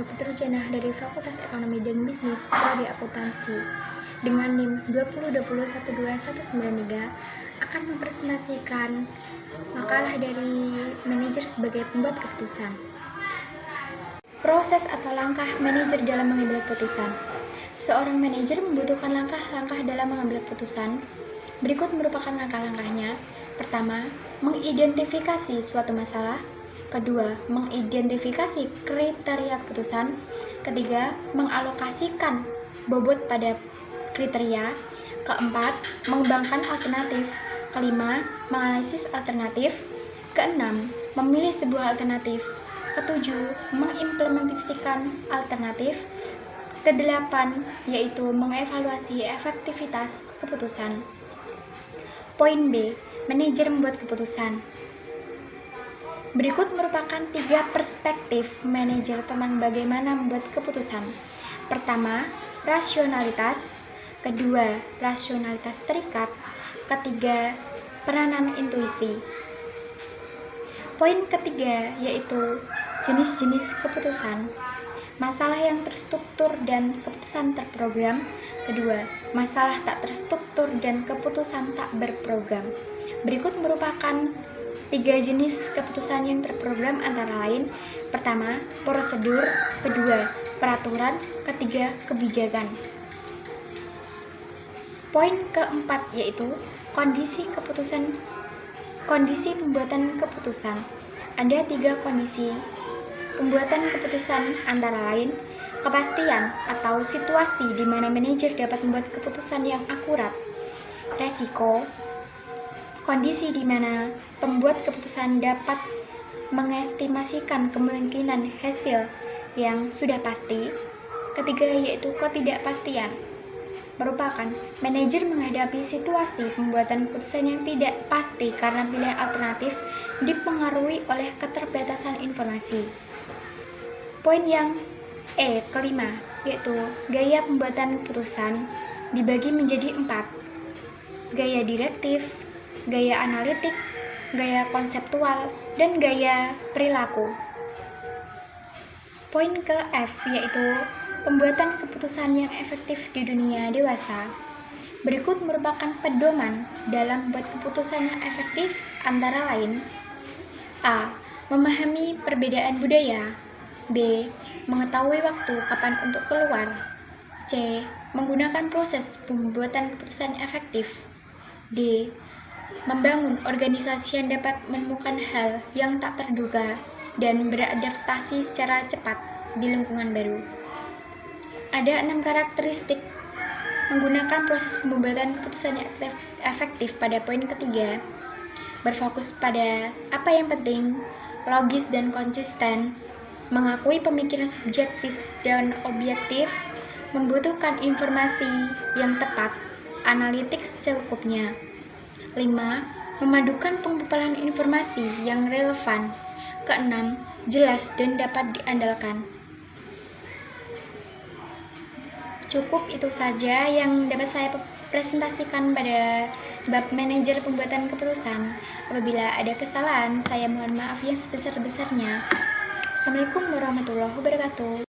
Putra Janah dari Fakultas Ekonomi dan Bisnis Prodi Akuntansi dengan NIM 2020121193 akan mempresentasikan makalah dari manajer sebagai pembuat keputusan. Proses atau langkah manajer dalam mengambil keputusan. Seorang manajer membutuhkan langkah-langkah dalam mengambil keputusan. Berikut merupakan langkah-langkahnya. Pertama, mengidentifikasi suatu masalah. Kedua, mengidentifikasi kriteria keputusan. Ketiga, mengalokasikan bobot pada kriteria. Keempat, mengembangkan alternatif. Kelima, menganalisis alternatif. Keenam, memilih sebuah alternatif. Ketujuh, mengimplementasikan alternatif. Kedelapan, yaitu mengevaluasi efektivitas keputusan. Poin B, manajer membuat keputusan. Berikut merupakan 3 perspektif manajer tentang bagaimana membuat keputusan. Pertama, rasionalitas. Kedua, rasionalitas terikat. Ketiga, peranan intuisi. Poin ketiga yaitu jenis-jenis keputusan. Masalah yang terstruktur dan keputusan terprogram. Kedua, masalah tak terstruktur dan keputusan tak berprogram. Berikut merupakan 3 jenis keputusan yang terprogram antara lain. Pertama, prosedur. Kedua, peraturan. Ketiga, kebijakan. Poin keempat yaitu kondisi pembuatan keputusan. Ada 3 kondisi pembuatan keputusan antara lain kepastian atau situasi di mana manajer dapat membuat keputusan yang akurat. Resiko, kondisi di mana pembuat keputusan dapat mengestimasikan kemungkinan hasil yang sudah pasti. Ketiga yaitu ketidakpastian, merupakan manajer menghadapi situasi pembuatan keputusan yang tidak pasti karena pilihan alternatif dipengaruhi oleh keterbatasan informasi. Poin yang kelima yaitu gaya pembuatan keputusan dibagi menjadi 4. Gaya direktif, gaya analitik, gaya konseptual, dan gaya perilaku. Poin ke F yaitu pembuatan keputusan yang efektif di dunia dewasa. Berikut merupakan pedoman dalam membuat keputusan yang efektif antara lain: A. Memahami perbedaan budaya. B. Mengetahui waktu kapan untuk keluar. C. Menggunakan proses pembuatan keputusan efektif. D. Membangun organisasi yang dapat menemukan hal yang tak terduga dan beradaptasi secara cepat di lingkungan baru. Ada 6 karakteristik menggunakan proses pembuatan keputusan yang efektif. Pada poin ketiga, berfokus pada apa yang penting, logis dan konsisten, mengakui pemikiran subjektif dan objektif, membutuhkan informasi yang tepat, analitik secukupnya. 5. Memadukan pengumpulan informasi yang relevan. Keenam, jelas dan dapat diandalkan. Cukup itu saja yang dapat saya presentasikan pada bab manajer pembuatan keputusan. Apabila ada kesalahan, saya mohon maaf yang sebesar-besarnya. Assalamualaikum warahmatullahi wabarakatuh.